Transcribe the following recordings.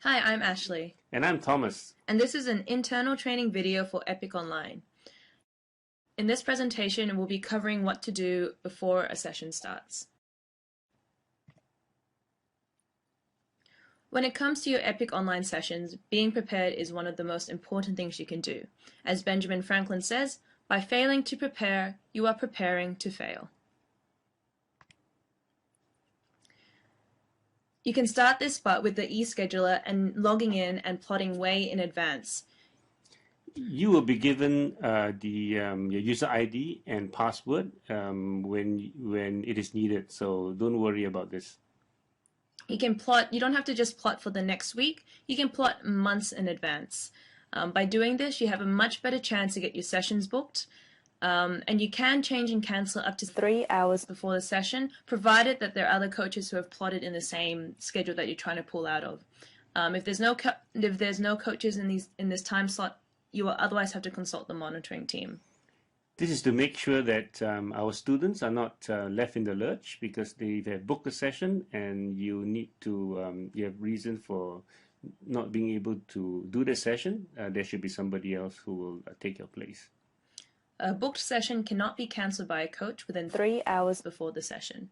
Hi, I'm Ashley, And I'm Thomas. and this is an internal training video for Epic Online. In this presentation, we'll be covering what to do before a session starts. When it comes to your Epic Online sessions, being prepared is one of the most important things you can do. As Benjamin Franklin says, by failing to prepare, you are preparing to fail. You can start this part with the eScheduler and logging in and plotting way in advance. You will be given your user ID and password when it is needed. So don't worry about this. You can plot, you don't have to just plot for the next week, you can plot months in advance. By doing this, you have a much better chance to get your sessions booked. And you can change and cancel up to 3 hours before the session, provided that there are other coaches who have plotted in the same schedule that you're trying to pull out of. If there's no coaches in this time slot, you will otherwise have to consult the monitoring team. This is to make sure that our students are not left in the lurch because they have booked a session and you need to you have reason for not being able to do the session. There should be somebody else who will take your place. A booked session cannot be cancelled by a coach within 3 hours before the session.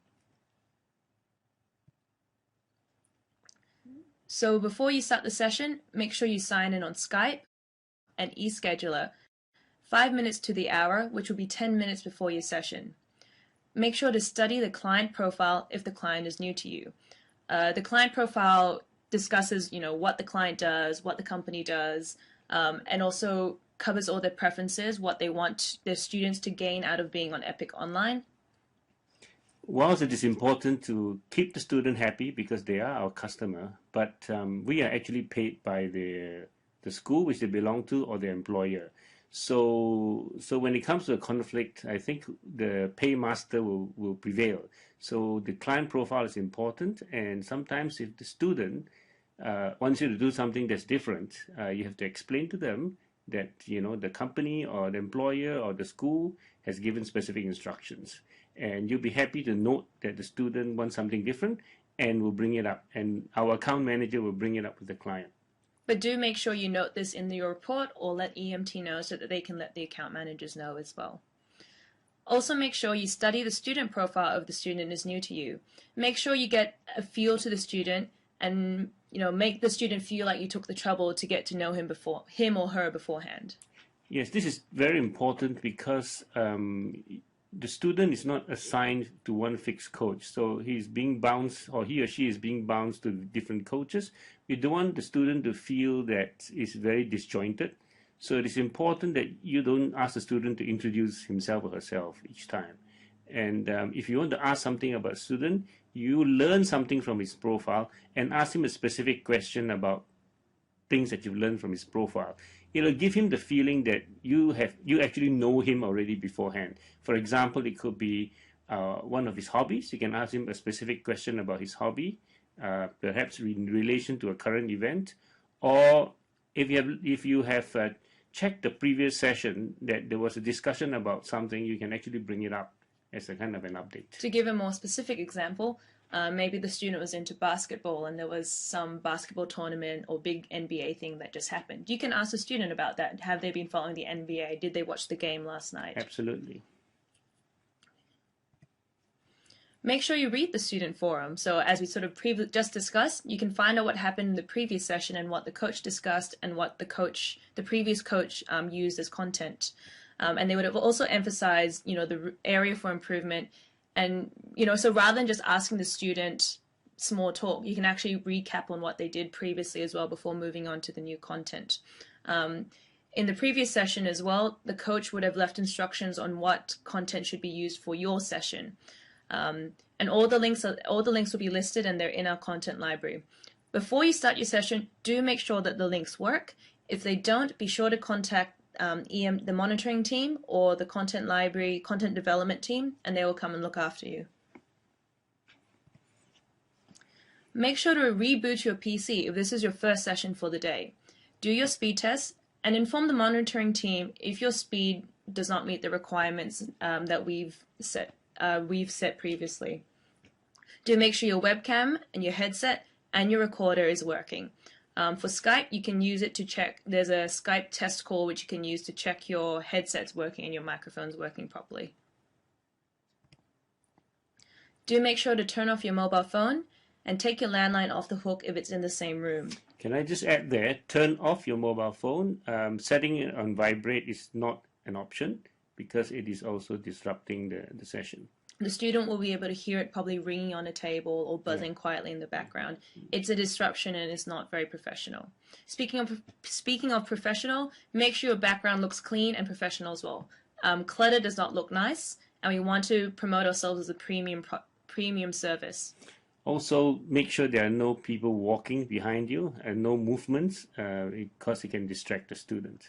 So before you start the session, make sure you sign in on Skype and eScheduler 5 minutes to the hour, which will be 10 minutes before your session. Make sure to study the client profile if the client is new to you. The client profile discusses, what the client does, what the company does, and also covers all their preferences, what they want their students to gain out of being on Epic Online. Whilst it is important to keep the student happy because they are our customer, but we are actually paid by the school which they belong to or the employer. So when it comes to a conflict, I think the paymaster will prevail. So the client profile is important, and sometimes if the student wants you to do something that's different, you have to explain to them that the company or the employer or the school has given specific instructions, and you'll be happy to note that the student wants something different and will bring it up, and our account manager will bring it up with the client. But do make sure you note this in your report or let EMT know so that they can let the account managers know as well. Also make sure you study the student profile of the student is new to you. Make sure you get a feel to the student and make the student feel like you took the trouble to get to know him or her beforehand. Yes, this is very important because the student is not assigned to one fixed coach. So he's being bounced, or he or she is being bounced to different coaches. We don't want the student to feel that it's very disjointed. So it is important that you don't ask the student to introduce himself or herself each time. And if you want to ask something about a student, you learn something from his profile and ask him a specific question about things that you've learned from his profile. It'll give him the feeling that you actually know him already beforehand. For example, it could be one of his hobbies. You can ask him a specific question about his hobby, perhaps in relation to a current event, or if you have checked the previous session that there was a discussion about something, you can actually bring it up as a kind of an update. To give a more specific example, maybe the student was into basketball and there was some basketball tournament or big NBA thing that just happened. You can ask the student about that. Have they been following the NBA? Did they watch the game last night? Absolutely. Make sure you read the student forum. So as we sort of just discussed, you can find out what happened in the previous session and what the coach discussed and what the previous coach used as content. And they would have also emphasized, the area for improvement. And, so rather than just asking the student small talk, you can actually recap on what they did previously as well before moving on to the new content. In the previous session as well, the coach would have left instructions on what content should be used for your session. And all the links will be listed and they're in our content library. Before you start your session, do make sure that the links work. If they don't, be sure to contact the monitoring team or the content library, content development team, and they will come and look after you. Make sure to reboot your PC if this is your first session for the day. Do your speed test and inform the monitoring team if your speed does not meet the requirements that we've set previously. Do make sure your webcam and your headset and your recorder is working. For Skype, you can use it to check. There's a Skype test call which you can use to check your headset's working and your microphone's working properly. Do make sure to turn off your mobile phone and take your landline off the hook if it's in the same room. Can I just add there, turn off your mobile phone. Setting it on vibrate is not an option because it is also disrupting the session. The student will be able to hear it probably ringing on a table or buzzing quietly in the background. It's a disruption and it's not very professional. Speaking of professional, make sure your background looks clean and professional as well. Clutter does not look nice, and we want to promote ourselves as a premium service. Also, make sure there are no people walking behind you and no movements because it can distract the student.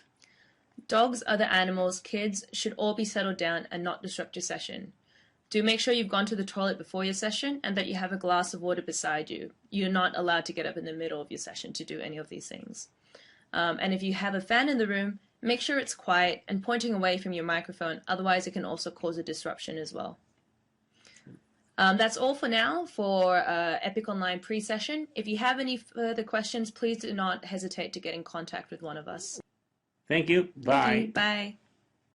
Dogs, other animals, kids should all be settled down and not disrupt your session. Do make sure you've gone to the toilet before your session and that you have a glass of water beside you. You're not allowed to get up in the middle of your session to do any of these things. And if you have a fan in the room, make sure it's quiet and pointing away from your microphone. Otherwise, it can also cause a disruption as well. That's all for now for EPIK Online pre-session. If you have any further questions, please do not hesitate to get in contact with one of us. Thank you. Bye. Thank you. Bye.